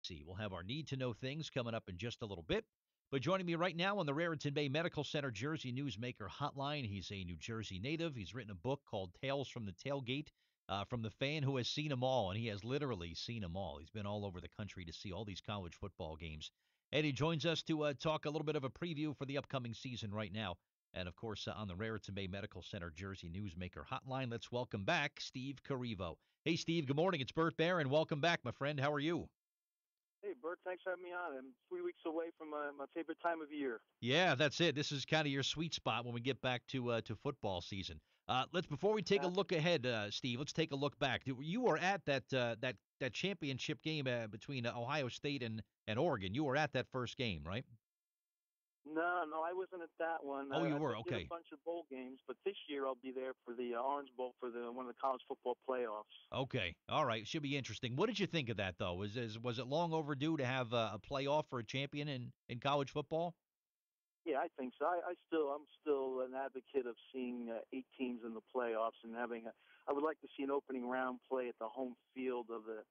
See, we'll have our need to know things coming up in just a little bit. But joining me right now on the Raritan Bay Medical Center Jersey Newsmaker Hotline, he's a New Jersey native. He's written a book called Tales from the Tailgate, from the fan who has seen them all, and he has literally seen them all. He's been all over the country to see all these college football games. And he joins us to talk a little bit of a preview for the upcoming season right now. And of course, on the Raritan Bay Medical Center Jersey Newsmaker Hotline, let's welcome back Steve Koreivo. Hey, Steve, good morning. It's Bert Bear, and welcome back, my friend. How are you? Hey, Bert, thanks for having me on. I'm 3 weeks away from my favorite time of year. Yeah, that's it. This is kind of your sweet spot when we get back to football season. Let's before we take a look ahead, Steve. Let's take a look back. You were at that championship game between Ohio State and Oregon. You were at that first game, right? No, I wasn't at that one. Oh, you I were. did a Okay. bunch of bowl games, but this year I'll be there for the Orange Bowl for the one of the college football playoffs. Okay. All right. Should be interesting. What did you think of that though? Was it long overdue to have a playoff for a champion in college football? Yeah, I think so. I'm still an advocate of seeing 8 teams in the playoffs and I would like to see an opening round play at the home field of the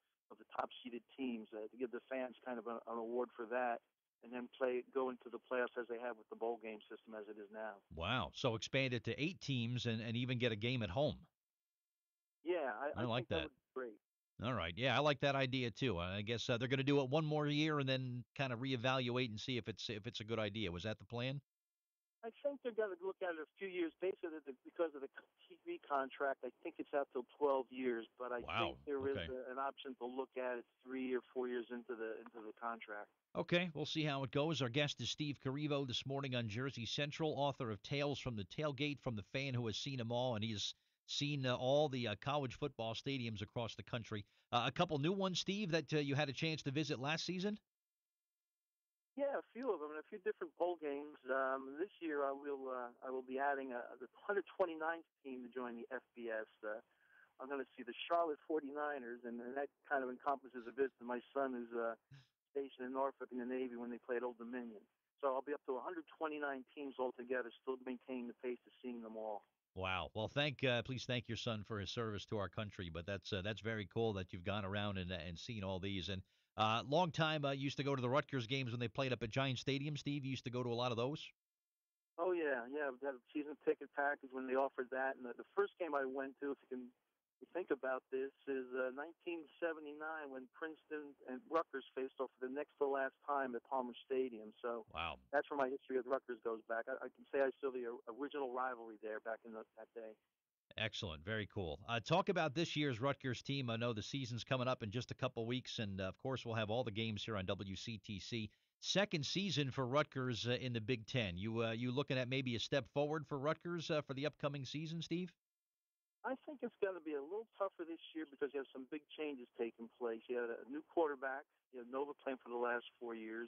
top seeded teams to give the fans kind of an award for that, and then go into the playoffs as they have with the bowl game system as it is now. Wow. So expand it to 8 teams and even get a game at home. Yeah, I I like think that that. would be great. All right. Yeah, I like that idea too. I guess they're going to do it one more year and then kind of reevaluate and see if it's a good idea. Was that the plan? I think they're going to look at it a few years, basically because of the TV contract. I think it's out till 12 years, but I think Wow. there is Okay. an option to look at it 3 or 4 years into the contract. Okay. We'll see how it goes. Our guest is Steve Koreivo this morning on Jersey Central, author of Tales from the Tailgate, from the fan who has seen them all, and he's seen all the college football stadiums across the country. A couple new ones, Steve, that you had a chance to visit last season. Yeah, a few of them and a few different bowl games. This year I will be adding the 129th team to join the FBS. I'm going to see the Charlotte 49ers, and that kind of encompasses a visit to my son who's stationed in Norfolk in the Navy when they played Old Dominion. So I'll be up to 129 teams altogether, still maintaining the pace of seeing them all. Wow. Well, please thank your son for his service to our country. But that's very cool that you've gone around and seen all these. And long time used to go to the Rutgers games when they played up at Giant Stadium. Steve, you used to go to a lot of those. Oh yeah. We had a season ticket package when they offered that, and the first game I went to, if you can think about this, is 1979 when Princeton and Rutgers faced off for the next to last time at Palmer Stadium. So Wow. that's where my history with Rutgers goes back. I can say I saw the original rivalry there back in that day. Excellent. Very cool. Talk about this year's Rutgers team. I know the season's coming up in just a couple weeks, and of course, we'll have all the games here on WCTC. Second season for Rutgers in the Big Ten. You looking at maybe a step forward for Rutgers for the upcoming season, Steve? I think it's going to be a little tougher this year because you have some big changes taking place. You had a new quarterback. You have Nova playing for the last 4 years.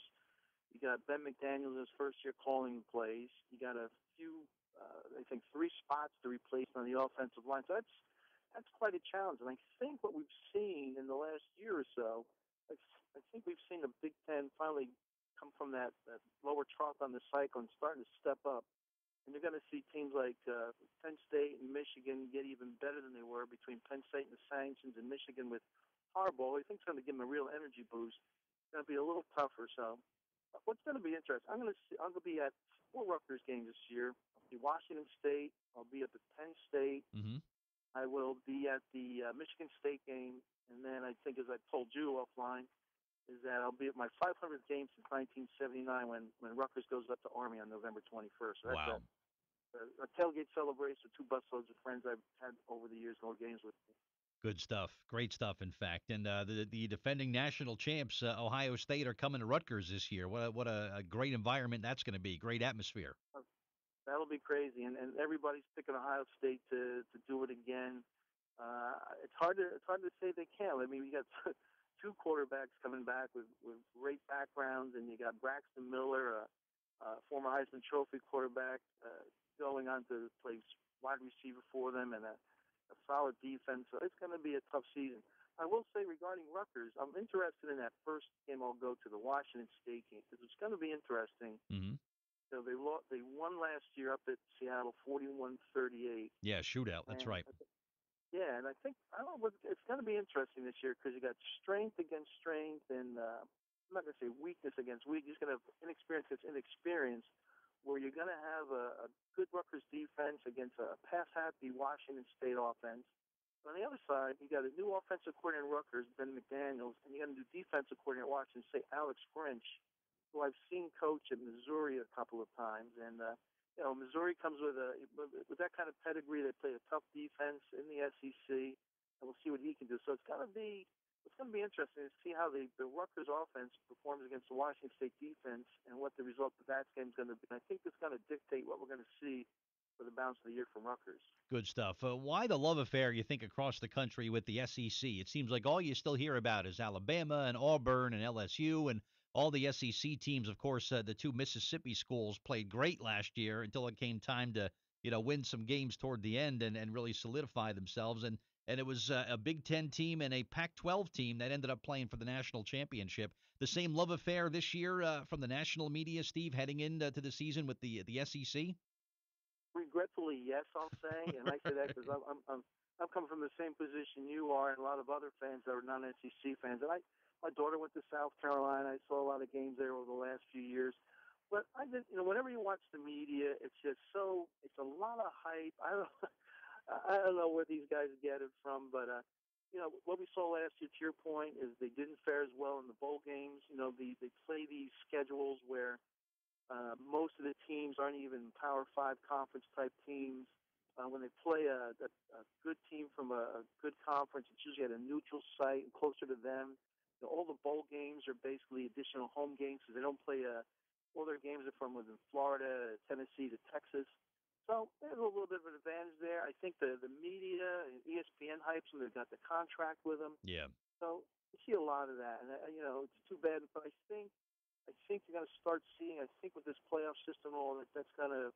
You got Ben McDaniel in his first year calling plays. You got a few, I think, 3 spots to replace on the offensive line. So that's quite a challenge. And I think what we've seen in the last year or so, I think we've seen the Big Ten finally come from that lower trough on the cycle and starting to step up. And you're going to see teams like Penn State and Michigan get even better than they were between Penn State and the sanctions and Michigan with Harbaugh. I think it's going to give them a real energy boost. It's going to be a little tougher. So what's going to be interesting, I'm going to be at 4 Rutgers games this year. I'll be Washington State. I'll be at the Penn State. Mm-hmm. I will be at the Michigan State game. And then I think, as I told you offline, is that I'll be at my 500th game since 1979 when Rutgers goes up to Army on November 21st. So that's Wow. a tailgate celebration with 2 busloads of friends I've had over the years going games with me. Good stuff. Great stuff, in fact. And the defending national champs, Ohio State, are coming to Rutgers this year. What a great environment that's going to be. Great atmosphere. That'll be crazy, and everybody's picking Ohio State to do it again. It's hard to say they can. I mean, we got 2 quarterbacks coming back with great backgrounds, and you got Braxton Miller, former Heisman Trophy quarterback, going on to play wide receiver for them, and a solid defense. So it's going to be a tough season. I will say regarding Rutgers, I'm interested in that first game I'll go to, the Washington State game, because it's going to be interesting. Mm-hmm. So they won last year up at Seattle 41-38, Yeah, shootout. That's and right. Yeah, and I don't know what it's going to be interesting this year because you got strength against strength, and I'm not going to say weakness against weakness. You're just going to have inexperience against inexperience, where you're going to have a good Rutgers defense against a pass-happy Washington State offense. On the other side, you got a new offensive coordinator in Rutgers, Ben McDaniels, and you got a new defensive coordinator at Washington State, Alex Grinch, who I've seen coach at Missouri a couple of times, and Missouri comes with that kind of pedigree. They play a tough defense in the SEC, and we'll see what he can do. So it's going to be interesting to see how the Rutgers offense performs against the Washington State defense and what the result of that game is going to be. And I think it's going to dictate what we're going to see for the balance of the year from Rutgers. Good stuff. Why the love affair, you think, across the country with the SEC? It seems like all you still hear about is Alabama and Auburn and LSU and all the SEC teams. Of course, the two Mississippi schools played great last year until it came time to, win some games toward the end and really solidify themselves. And it was a Big Ten team and a Pac-12 team that ended up playing for the national championship. The same love affair this year from the national media, Steve, heading into the season with the SEC. Regretfully, yes, I'll say, and I say that because I'm coming from the same position you are, and a lot of other fans that are non-SEC fans. And my daughter went to South Carolina. I saw a lot of games there over the last few years. But I did, whenever you watch the media, it's just it's a lot of hype. I don't know where these guys get it from, but what we saw last year, to your point, is they didn't fare as well in the bowl games. They play these schedules where most of the teams aren't even Power Five conference type teams. When they play a good team from a good conference, it's usually at a neutral site and closer to them. All the bowl games are basically additional home games because they don't play all their games are from within Florida, Tennessee to Texas. So there's a little bit of an advantage there. I think the media and ESPN hypes them. They've got the contract with them. Yeah. So you see a lot of that, and it's too bad. But I think you're going to start seeing. I think with this playoff system, all that's going to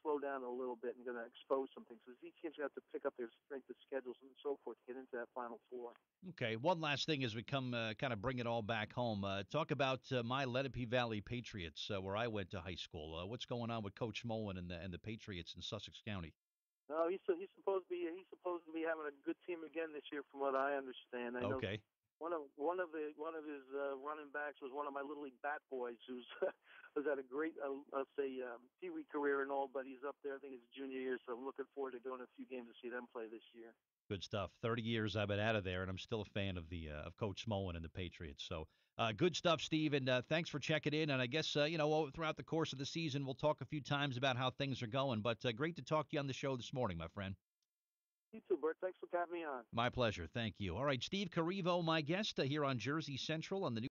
slow down a little bit and going to expose some things. So these teams have to pick up their strength of schedules and so forth to get into that Final Four. Okay, one last thing as we come kind of bring it all back home. Talk about my Lenape Valley Patriots, where I went to high school. What's going on with Coach Mullen and the Patriots in Sussex County? No, he's supposed to be having a good team again this year, from what I understand. I know Okay, one of his running backs was one of my little league bat boys who's has had a great I'll say Pee Wee career and all, but he's up there. I think it's junior year, so I'm looking forward to going to a few games to see them play this year. good stuff. 30 years I've been out of there, and I'm still a fan of the of Coach Mullen and the Patriots. So good stuff, Steve, and thanks for checking in. And I guess throughout the course of the season, we'll talk a few times about how things are going. But great to talk to you on the show this morning, my friend. You too, Bert. Thanks for having me on. My pleasure. Thank you. All right, Steve Koreivo, my guest here on Jersey Central on the